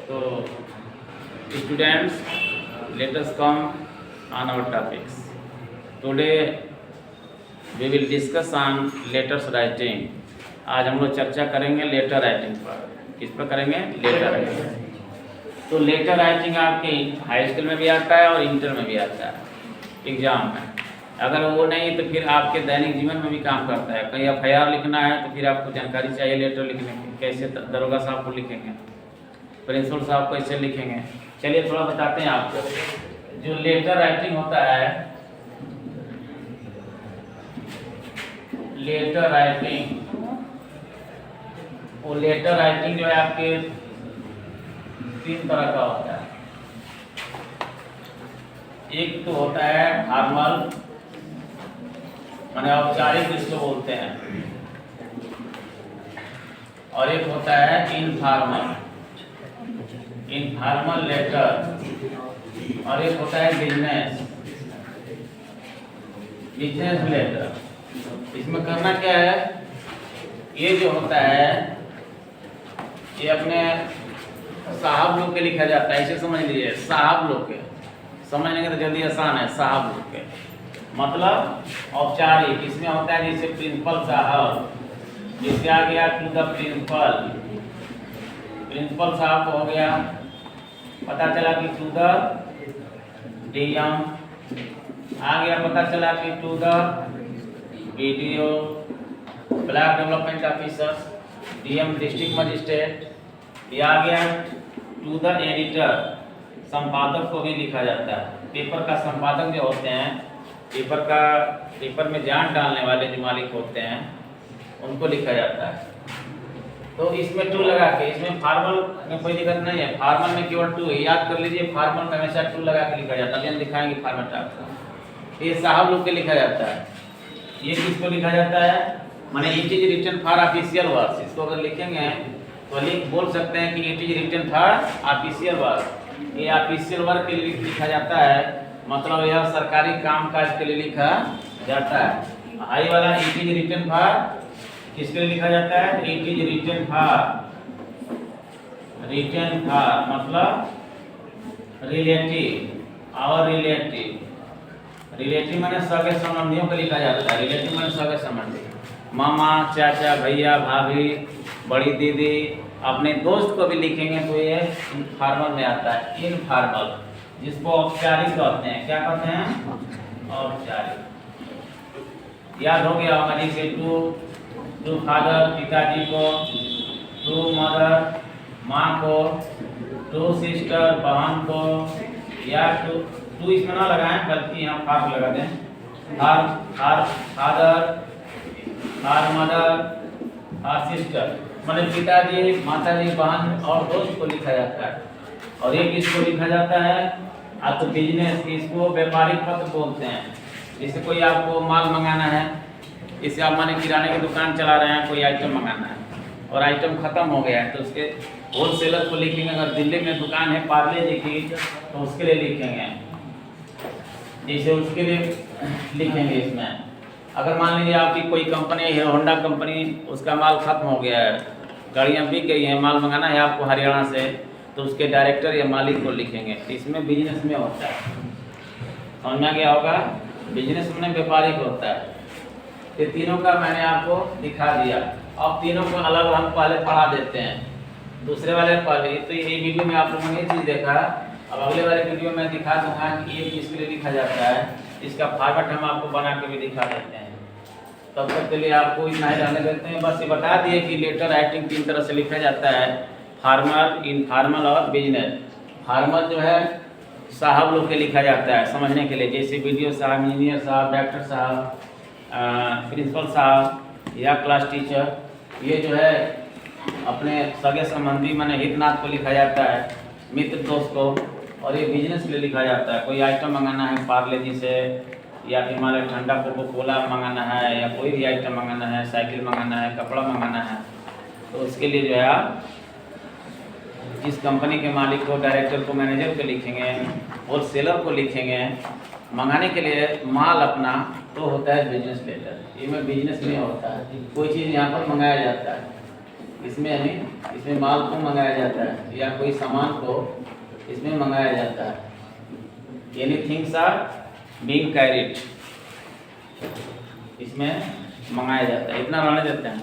So, students, let us come on our topics. Today, we will discuss on letters writing. आज हम लोग चर्चा करेंगे लेटर राइटिंग पर। किस पर करेंगे? Letter writing. तो लेटर राइटिंग आपके हाई स्कूल में भी आता है और इंटर में भी आता है एग्जाम में। अगर वो नहीं तो फिर आपके दैनिक जीवन में भी काम करता है। कहीं FIR लिखना है तो फिर आपको जानकारी चाहिए लेटर लिखने की, कैसे दरोगा साहब को लिखेंगे, प्रिंसिपल साहब को कैसे लिखेंगे। चलिए थोड़ा बताते हैं आपको। जो लेटर राइटिंग होता है, लेटर राइटिंग, वो लेटर राइटिंग जो है आपके 3 तरह का होता है। एक तो होता है फॉर्मल, माने औपचारिक जिसको बोलते हैं, और एक होता है इनफॉर्मल, इनफॉर्मल लेटर, और एक होता है बिजनेस, बिजनेस लेटर। इसमें करना क्या है, ये जो होता है ये अपने साहब लोग के लिखा जाता है, इसे समझ लीजिए। साहब लोग के समझने के तो जल्दी आसान है। साहब लोग के मतलब औपचारिक, इसमें होता है जैसे प्रिंसिपल साहब, जिससे आ गया टू द प्रिंसिपल, प्रिंसिपल साहब को हो गया, पता चला कि टू द DM, आ गया पता चला कि to the BDO, block development officer, DM district magistrate. ये आ गया टू द एडिटर, संपादक को भी लिखा जाता है। पेपर का संपादक जो होते हैं, पेपर में जान डालने वाले जो मालिक होते हैं, उनको लिखा जाता है। तो इसमें टू लगा के, इसमें फॉर्मल में कोई दिक्कत नहीं है। फॉर्मल में केवल टू है, याद कर लीजिए। फॉर्मल में हमेशा टू लगा के लिखा जाता है। हम दिखाएंगे फॉर्मेट आपको। ये साहब लोग के लिखा जाता है। ये किसको लिखा जाता है, माने it is written for official work. इसको अगर लिखेंगे तो बोल सकते हैं कि it is written for official work. ये ऑफिशियल वर्क के लिए लिखा जाता है, मतलब यह सरकारी काम काज के लिए लिखा जाता है। हाई वाला इट इज रिटन फॉर किसके लिए लिखा जाता है, it is written for, written for मतलब रिलेटिव, और रिलेटिव माने सगे संबंधियों को लिखा जाता है। रिलेटिव माने सगे संबंधी, मामा, चाचा, भैया, भाभी, बड़ी दीदी, अपने दोस्त को भी लिखेंगे तो ये इनफॉर्मल में आता है। इनफॉर्मल जिसको औपचारिक कहते हैं, क्या कहते हैं, औपचारिक। याद हो गया होगा जैसे टू फादर, पिताजी को, टू मदर, माँ को, टू सिस्टर, बहन को, या टू इसमें ना लगाएं बल्कि यहाँ फार लगा दें। फादर, फार मदर, फार सिस्टर, मतलब पिताजी, माताजी, बहन और दोस्त को लिखा जाता है। और एक इसको लिखा जाता है तो बिजनेस, इसको व्यापारिक पत्र बोलते हैं। जैसे कोई आपको माल मंगाना है, जैसे आप माने किराने की दुकान चला रहे हैं, कोई आइटम मंगाना है और आइटम खत्म हो गया है तो उसके होलसेलर को लिखेंगे। अगर दिल्ली में दुकान है पार्ले जी की तो उसके लिए लिखेंगे, जैसे उसके लिए लिखेंगे। इसमें अगर मान लीजिए आपकी कोई कंपनी है, होंडा कंपनी, उसका माल खत्म हो गया है, गाड़ियाँ बिक गई हैं, माल मंगाना है आपको हरियाणा से, तो उसके डायरेक्टर या मालिक को लिखेंगे। इसमें बिजनेस में होता है, समझ में आ गया होगा। बिजनेस में व्यापारिक होता है। ये तीनों का मैंने आपको दिखा दिया। अब तीनों को अलग हम पहले पढ़ा देते हैं। दूसरे वाले पहले तो ये वीडियो में आप लोगों ने ये चीज़ देखा। अब अगले वाले वीडियो में दिखा दूंगा कि ये किसके लिए लिखा जाता है। इसका फॉर्मेट हम आपको बना के भी दिखा देते हैं। तब तक के लिए आपको इतना ही रहने देते हैं। बस ये बता दिए कि लेटर राइटिंग 3 तरह से लिखा जाता है, फॉर्मल, इनफॉर्मल और बिजनेस। फॉर्मल जो है साहब लोग के लिखा जाता है समझने के लिए, जैसे BDO साहब, इंजीनियर साहब, डॉक्टर साहब, प्रिंसिपल साहब या क्लास टीचर। ये जो है अपने सगे संबंधी माने हितनाथ को लिखा जाता है, मित्र दोस्त को। और ये बिजनेस के लिए लिखा जाता है, कोई आइटम मंगाना है पार्ले जी से, या फिर मान लो ठंडा कोको कोला मंगाना है, या कोई भी आइटम मंगाना है, साइकिल मंगाना है, कपड़ा मंगाना है, तो उसके लिए जो है आप जिस कंपनी के मालिक को, डायरेक्टर को, मैनेजर को लिखेंगे, होलसेलर को लिखेंगे मंगाने के लिए माल अपना, तो होता है बिजनेस लेटर। ये में बिजनेस में होता है, कोई चीज़ यहाँ पर मंगाया जाता है। इसमें इसमें माल को मंगाया जाता है या कोई सामान को इसमें मंगाया जाता है। Any things are being carried, इसमें मंगाया जाता है। इतना रहने देते हैं।